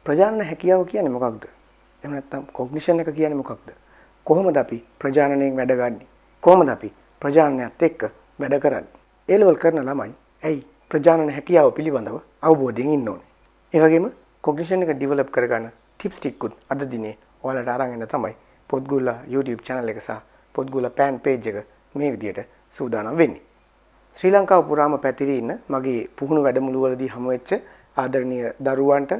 ප්‍රජානන හැකියාව කියන්නේ මොකක්ද? එහෙම නැත්නම් කොග්නිෂන් එක කියන්නේ මොකක්ද? කොහොමද අපි ප්‍රජානනයෙන් වැඩ ගන්නෙ? කොහොමද අපි ප්‍රජානනයත් එක්ක වැඩ කරන්නේ? A level කරන ළමයි ඇයි ප්‍රජානන හැකියාව පිළිබඳව අවබෝධයෙන් ඉන්න ඕනේ. ඒ වගේම කොග්නිෂන් එක ඩෙවලොප් කරගන්න ටිප්ස් ටිකකුත් අද දිනේ ඔයාලට අරන් එන්න තමයි පොත්ගුල්ල YouTube channel එක සහ පොත්ගුල්ල fan page එක මේ විදියට සූදානම් වෙන්නේ. ශ්‍රී ලංකාව පුරාම පැතිරී ඉන්න මගේ පුහුණු වැඩමුළුවලදී හමු වෙච්ච ආදරණීය දරුවන්ට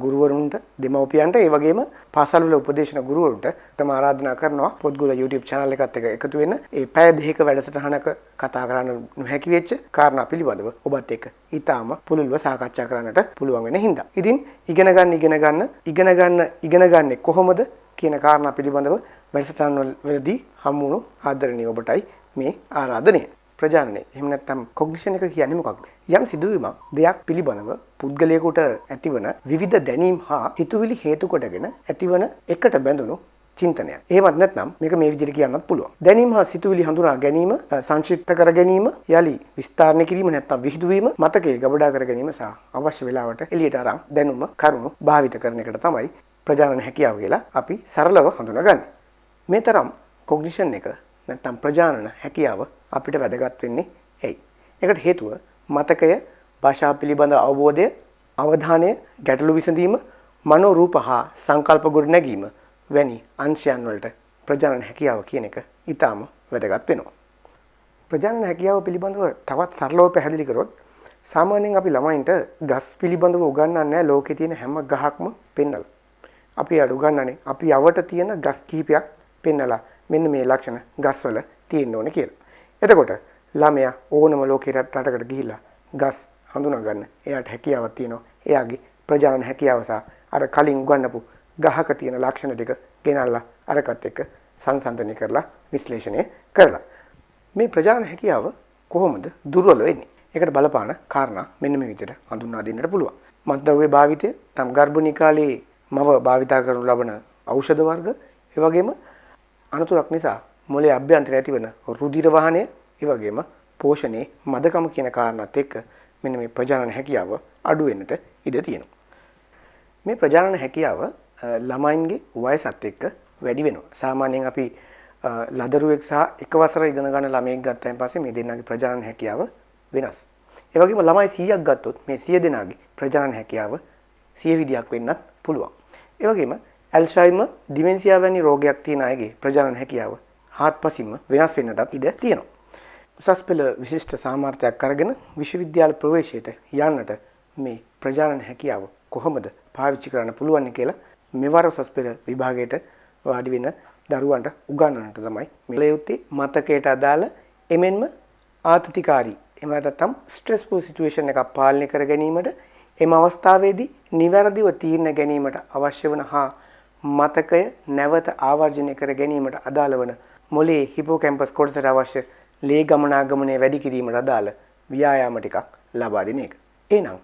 ගුරුවරුන්ට දෙමව්පියන්ට ඒ වගේම පාසල් වල උපදේශන ගුරුවරුන්ට තම ආරාධනා කරනවා පොත්ගුල YouTube channel එකත් එක්ක එකතු වෙන්න ඒ පැය දෙකක වැඩසටහනක කතා කරන්න නොහැකි වෙච්ච කාරණා පිළිබඳව ඔබත් එක්ක ඊටාම පුළුල්ව සාකච්ඡා කරන්නට පුළුවන් වෙන හින්දා. ඉතින් ඉගෙන ගන්න කොහොමද කියන කාරණා පිළිබඳව වැඩසටහන් වලදී හමු වුණු ආදරණීය ඔබටයි මේ ආරාධනය. ප්‍රජානනය එහෙම නැත්නම් කොග්නිෂන් එක කියන්නේ මොකක්ද? යම් සිදුවීමක් දෙයක් පිළිබඳව පුද්ගලයෙකුට ඇතිවන විවිධ දැනීම් හා සිතුවිලි හේතු කොටගෙන ඇතිවන එකට බැඳුණු චින්තනයක්. එහෙමත් නැත්නම් මේක මේ විදිහට කියන්නත් පුළුවන්. දැනීම් හා සිතුවිලි හඳුනා ගැනීම, සංක්ෂිප්ත කර ගැනීම, යලි විස්තරණය කිරීම නැත්නම් විහිදුවීම, මතකයේ ගබඩා කර ගැනීම සහ අවශ්‍ය වෙලාවට එළියට අරන් දැනුම කරුණු භාවිත කරන එකට තමයි ප්‍රජානන හැකියාව කියලා අපි සරලව හඳුනාගන්නේ. මේ තරම් කොග්නිෂන් එක නැත්නම් ප්‍රජානන හැකියාව අපිට වැදගත් වෙන්නේ ඇයි? ඒකට හේතුව මතකය, භාෂාව පිළිබඳ අවබෝධය, අවධානය, ගැටලු විසඳීම, මනෝ රූප හා සංකල්ප ගොඩනැගීම වැනි අංශයන් වලට ප්‍රජානන හැකියාව කියන එක ඊටාම වැදගත් වෙනවා. ප්‍රජානන හැකියාව පිළිබඳව තවත් සරලව පැහැදිලි කරොත් සාමාන්‍යයෙන් අපි ළමයින්ට ගස් පිළිබඳව උගන්වන්නේ නැහැ ලෝකේ තියෙන හැම ගහක්ම පෙන්නලා. අපි අර උගන්වන්නේ අපි යවට තියෙන ගස් කිහිපයක් පෙන්නලා මෙන්න මේ ලක්ෂණ ගස්වල තියෙන්න ඕනේ කියලා. එතකොට ළමයා ඕනම ලෝකේ රටකට ගිහිල්ලා ගස් හඳුනා ගන්න එයාට හැකියාවක් තියෙනවා. එයාගේ ප්‍රජානන හැකියාව සහ අර කලින් උගන්වපු ගහක තියෙන ලක්ෂණ ටික ගෙනල්ලා අරකට එක්ක සංසන්දනය කරලා විශ්ලේෂණය කරලා මේ ප්‍රජානන හැකියාව කොහොමද දුර්වල වෙන්නේ? ඒකට බලපාන කාරණා මෙන්න මේ විදිහට හඳුන්වා දෙන්නට පුළුවන්. මත්ද්‍රව්‍ය භාවිතය, තම ගර්භණී කාලයේ මව භාවිතා කරනු ලබන ඖෂධ වර්ග, ඒ වගේම අනතුරක් නිසා මොළයේ අභ්‍යන්තරයේ ඇතිවන රුධිර වහනය, ඒ වගේම පෝෂණයේ මදකම කියන කාරණාත් එක්ක මෙන්න මේ ප්‍රජානන හැකියාව අඩු වෙන්නට ඉඩ තියෙනවා. මේ ප්‍රජානන හැකියාව ළමයින්ගේ වයසත් එක්ක වැඩි වෙනවා. සාමාන්‍යයෙන් අපි ලදරුවෙක් සහ එක වසර ඉගෙන ගන්න ළමයෙක් ගත්තයින් පස්සේ මේ දෙන්නාගේ ප්‍රජානන හැකියාව වෙනස්. ඒ වගේම ළමයි 100ක් ගත්තොත් මේ 100 දෙනාගේ ප්‍රජානන හැකියාව 100 විදියක් වෙන්නත් පුළුවන්. ඒ වගේම ඇල්සයිමර්, ඩිමෙන්සියා වැනි රෝගයක් තියෙන අයගේ ප්‍රජානන හැකියාව හාත්පසින්ම වෙනස් වෙන්නටත් ඉඩ තියෙනවා. උසස් පෙළ විශිෂ්ට සාමර්ථ්‍යයක් අරගෙන විශ්වවිද්‍යාල ප්‍රවේශයට යන්නට මේ ප්‍රජානන හැකියාව කොහොමද පාවිච්චි කරන්න පුළුවන් කියලා මෙවර උසස් පෙළ විභාගයට වාඩි වෙන දරුවන්ට උගන්වන්නට තමයි මේ යුත්තේ. මතකයට අදාළ එමෙන්ම ආතතිකාරී එහෙම නැත්නම් ස්ට්‍රෙස්ෆුල් සිචුේෂන් එකක් පාලනය කර ගැනීමට එම අවස්ථාවේදී නිවැරදිව තීරණ ගැනීමට අවශ්‍ය වන හා මතකය නැවත ආවර්ජනය කර ගැනීමට අදාළ වන මොළයේ හිපෝකැම්පස් කොටසට අවශ්‍ය ලේ ගමනාගමනය වැඩි කිරීමට අදාළ ව්‍යායාම ටිකක් ලබා දෙන එක. එහෙනම්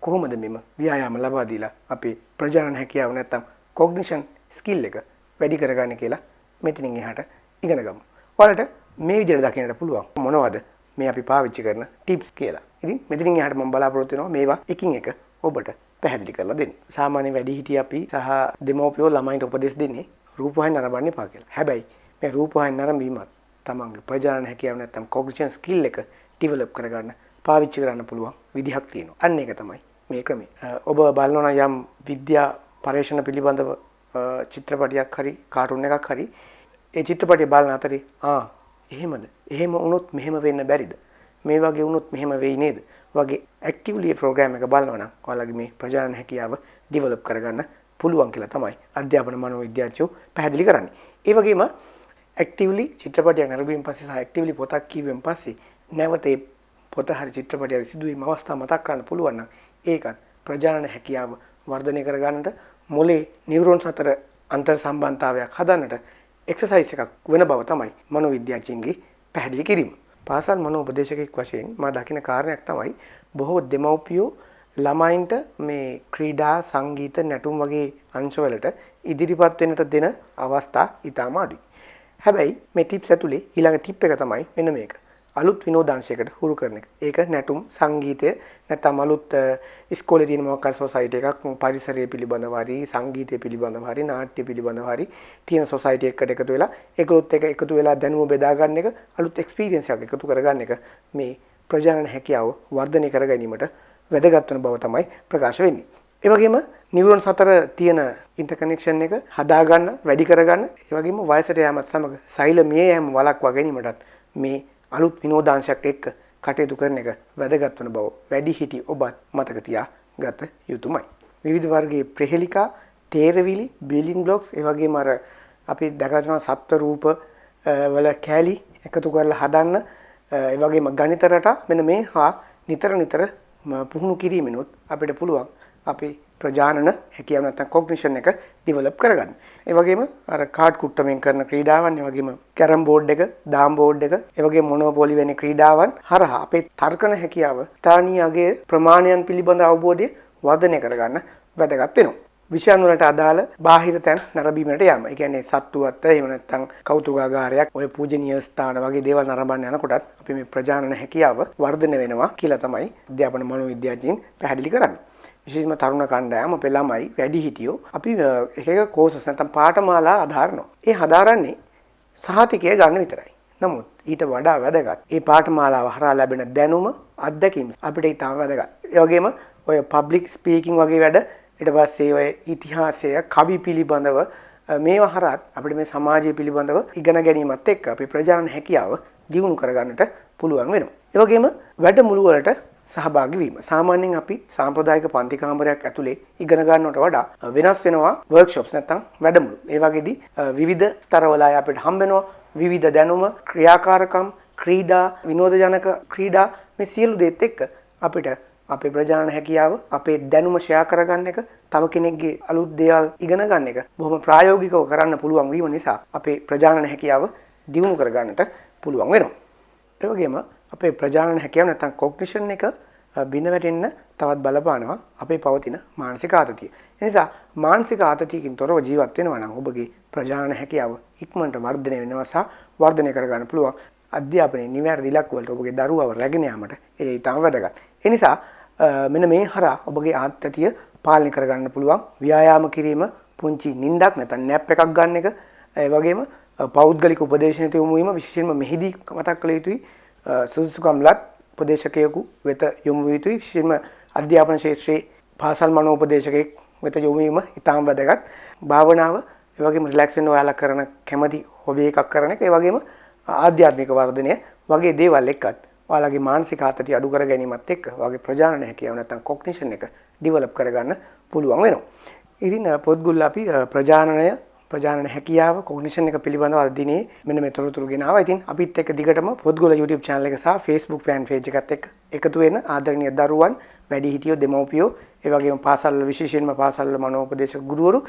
කොහොමද මෙම ව්‍යායාම ලබා දීලා අපේ ප්‍රජානන හැකියාව නැත්නම් කොග්නිෂන් ස්කිල් එක වැඩි කරගන්න කියලා මෙතනින් එහාට ඉගෙන ගමු. ඔයාලට මේ විදිහට දකින්නට පුළුවන් මොනවද මේ අපි පාවිච්චි කරන ටිප්ස් කියලා. ඉතින් මෙතනින් එහාට මම බලාපොරොත්තු වෙනවා මේවා එකින් එක ඔබට පැහැදිලි කරලා දෙන්න. සාමාන්‍ය වැඩිහිටිය අපි සහ දෙමව්පියෝ ළමයින්ට උපදෙස් දෙන්නේ රූපවාහිනිය නරඹන්න එපා කියලා. හැබැයි මේ රූපවාහිනිය නරඹීමත් තමන්ගේ ප්‍රජානන හැකියාව නැත්නම් කොග්නිෂන් ස්කිල් එක ඩෙවලොප් කරගන්න පාවිච්චි කරන්න පුළුවන් විදිහක් තියෙනවා. අන්න ඒක තමයි මේ ක්‍රමය. ඔබ බලනවා යම් විද්‍යා පරීක්ෂණ පිළිබඳව චිත්‍රපටයක් හරි කාටුන් එකක් හරි ඒ චිත්‍රපටය බලන අතරේ එහෙමද? එහෙම වුණොත් මෙහෙම වෙන්න බැරිද? මේ වගේ වුණොත් මෙහෙම වෙයි නේද? වගේ ඇක්ටිව්ලි ප්‍රෝග්‍රෑම් එක බලනවා නම් ඔයාලගේ මේ ප්‍රජානන හැකියාව ඩෙවලොප් කරගන්න පුළුවන් කියලා තමයි අධ්‍යාපන මනෝවිද්‍යාඥයෝ පැහැදිලි කරන්නේ. ඒ වගේම ඇක්ටිව්ලි චිත්‍රපටයක් නරඹීමෙන් පස්සේ සහ ඇක්ටිව්ලි පොතක් කියවීමෙන් පස්සේ නැවත ඒ පොත හරි චිත්‍රපටය සිදුවීම අවස්ථා මතක් කරන්න පුළුවන් නම් ඒකත් ප්‍රජානන හැකියාව වර්ධනය කරගන්නට මොළේ නියුරෝන්ස් අතර අන්තර් සම්බන්ධතාවයක් හදන්නට එක්සර්සයිස් එකක් වෙන බව තමයි මනෝවිද්‍යාඥයින්ගේ පැහැදිලි කිරීම. පාසල් මනෝ උපදේශකෙක් වශයෙන් මා දකින කාරණයක් තමයි බොහෝ දෙමව්පියෝ ළමයින්ට මේ ක්‍රීඩා, සංගීත, නැටුම් වගේ අංශවලට ඉදිරිපත් වෙන්නට දෙන අවස්ථා ඉතාම අඩුයි. හැබැයි මේ ටිප්ස් ඇතුලේ ඊළඟ ටිප් එක තමයි මෙන්න මේක. අලුත් විනෝදාංශයකට හුරු කරන එක. ඒක නැටුම්, සංගීතය නැත්නම් අලුත් ඉස්කෝලේ තියෙන මොකක් හරි සොසයිටි එකක් පරිසරය පිළිබඳව හරි, සංගීතය පිළිබඳව හරි, නාට්‍ය පිළිබඳව හරි තියෙන සොසයිටි එකකට එකතු වෙලා ඒකලොත් එක එකතු වෙලා දැනුම බෙදා ගන්න එක, අලුත් එක්ස්පීරියන්ස් එකක් එකතු කරගන්න එක මේ ප්‍රජනන හැකියාව වර්ධනය කර ගැනීමට වැදගත් වෙන බව තමයි ප්‍රකාශ වෙන්නේ. ඒ වගේම නියුරෝන්ස් අතර තියෙන ඉන්ටර්කනෙක්ෂන් එක හදාගන්න, වැඩි කරගන්න, ඒ වගේම වයසට යාමත් සමග සෛල මිය යෑම වළක්වා ගැනීමටත් මේ අලුත් විනෝදාංශයක් එක්ක කටයුතු කරන එක වැදගත් වන බව වැඩිහිටි ඔබත් මතක තියාගත යුතුමයි. විවිධ වර්ගයේ ප්‍රහෙලිකා, තේරවිලි, බිල්ඩින් බ්ලොක්ස්, ඒ වගේම අර අපි දැකලා තියෙන සප්ත රූප වල කැලි එකතු කරලා හදන්න, ඒ වගේම ගණිත රටා මෙන්න මේ හා නිතර පුහුණු කිරීමෙනුත් අපිට පුළුවන් අපේ ප්‍රජානන හැකියාව නැත්නම් කොග්නිෂන් එක ඩෙවලොප් කරගන්න. ඒ වගේම අර කාඩ් කුට්ටමෙන් කරන ක්‍රීඩාවන්, ඒ වගේම කැරම් බෝඩ් එක, දාම් බෝඩ් එක, ඒ වගේම මොනෝපොලි වැනි ක්‍රීඩාවන් හරහා අපේ තර්කන හැකියාව, ස්ථානීය අගයේ ප්‍රමාණයන් පිළිබඳ අවබෝධය වර්ධනය කරගන්න වැදගත් වෙනවා. විෂයන් වලට අදාළ බාහිර තැන් නරඹීමට යාම. ඒ කියන්නේ සත්තුවත් එහෙම නැත්නම් කෞතුකාගාරයක්, ඔය පූජනීය ස්ථාන වගේ දේවල් නරඹන්න යනකොටත් අපි මේ ප්‍රජානන හැකියාව වර්ධනය වෙනවා කියලා තමයි අධ්‍යාපන මනෝවිද්‍යාඥයින් පැහැදිලි කරන්නේ. විශේෂයෙන්ම තරුණ කණ්ඩායම අපේ ළමයි වැඩිහිටියෝ අපි එක එක කෝසස් නැත්නම් පාඨමාලා හදාරනවා. ඒ හදාරන්නේ සහතිකය ගන්න විතරයි. නමුත් ඊට වඩා වැදගත් ඒ පාඨමාලාව හරහා ලැබෙන දැනුම, අත්දැකීම් අපිට ඊටම වැදගත්. ඒ වගේම ඔය පබ්ලික් ස්පීකින් වගේ වැඩ, ඊට පස්සේ ඔය ඉතිහාසය, කවි පිළිබඳව මේවා හරහා අපිට මේ සමාජය පිළිබඳව ඉගෙන ගැනීමත් එක්ක අපේ ප්‍රජානන හැකියාව දියුණු කරගන්නට පුළුවන් වෙනවා. ඒ වගේම වැඩමුළු වලට සහභාගී වීම. සාමාන්‍යයෙන් අපි සාම්ප්‍රදායික පන්ති කාමරයක් ඇතුලේ ඉගෙන ගන්නවට වඩා වෙනස් වෙනවා වර්ක්ෂොප්ස් නැත්නම් වැඩමුළු. ඒ වගේදී විවිධ ස්තරවල අපිට හම්බ වෙනවා විවිධ දැනුම, ක්‍රියාකාරකම්, ක්‍රීඩා, විනෝදජනක ක්‍රීඩා, මේ සියලු දේත් එක්ක අපිට අපේ ප්‍රජානන හැකියාව, අපේ දැනුම ෂෙයා කරගන්න එක, තව කෙනෙක්ගේ අලුත් දේවල් ඉගෙන ගන්න එක බොහොම ප්‍රායෝගිකව කරන්න පුළුවන් වීම නිසා අපේ ප්‍රජානන හැකියාව දියුණු කරගන්නට පුළුවන් වෙනවා. ඒ වගේම අපේ ප්‍රජානන හැකියාව නැත්නම් කොග්නිෂන් එක බිඳ වැටෙන්න තවත් බලපානවා අපේ පවතින මානසික ආතතිය. ඒ නිසා මානසික ආතතියකින් තොරව ජීවත් වෙනවා නම් ඔබගේ ප්‍රජානන හැකියාව ඉක්මනට වර්ධනය වෙනවා සහ වර්ධනය කරගන්න පුළුවන්. අධ්‍යාපනයේ නිවැරදි ඉලක්ක වලට ඔබගේ දරුවව රැගෙන යාමට ඒ ඊටම වැදගත්. ඒ නිසා මෙන්න මේ හරහා ඔබගේ ආතතිය පාලනය කරගන්න පුළුවන්. ව්‍යායාම කිරීම, පුංචි නිින්දක් නැත්නම් නැප් එකක් ගන්න එක, ඒ වගේම පෞද්ගලික උපදේශනයට යොමු වීම විශේෂයෙන්ම මෙහිදී මතක් කළ යුතුයි. සුදුසුකම්ලත් උපදේශකයෙකු වෙත යොමු විය යුතුයි. විශේෂයෙන්ම අධ්‍යාපන ශාස්ත්‍රයේ පාසල් මනෝපදේශකයෙක් වෙත යොමු වීම ඉතාම වැදගත්. භාවනාව, ඒ වගේම රිලැක්ස් වෙන්න ඔයාලා කරන කැමැති හොබි එකක් කරන එක, ඒ වගේම ආධ්‍යාත්මික වර්ධනය වගේ දේවල් එක්කත් ඔයාලගේ මානසික ආතතිය අඩු කර ගැනීමත් එක්ක ඔයාගේ ප්‍රජානන හැකියාව නැත්නම් කොග්නිෂන් එක ඩෙවලොප් කරගන්න පුළුවන් වෙනවා. ඉතින් පොත්ගුල්ල අපි ප්‍රජානන හැකියාව, කොග්නිෂන් එක පිළිබඳව අද දිනේ මෙන්න මේ තොරතුරු ගෙනාවා. ඉතින් අපිත් එක්ක දිගටම පොත්ගුල්ල YouTube channel එක සහ Facebook fan page එකත් එක්ක එකතු වෙන ආදරණීය දරුවන්, වැඩිහිටියෝ, දෙමව්පියෝ, ඒ වගේම පාසල් විශේෂයෙන්ම පාසල් මනෝපදේශක ගුරුවරු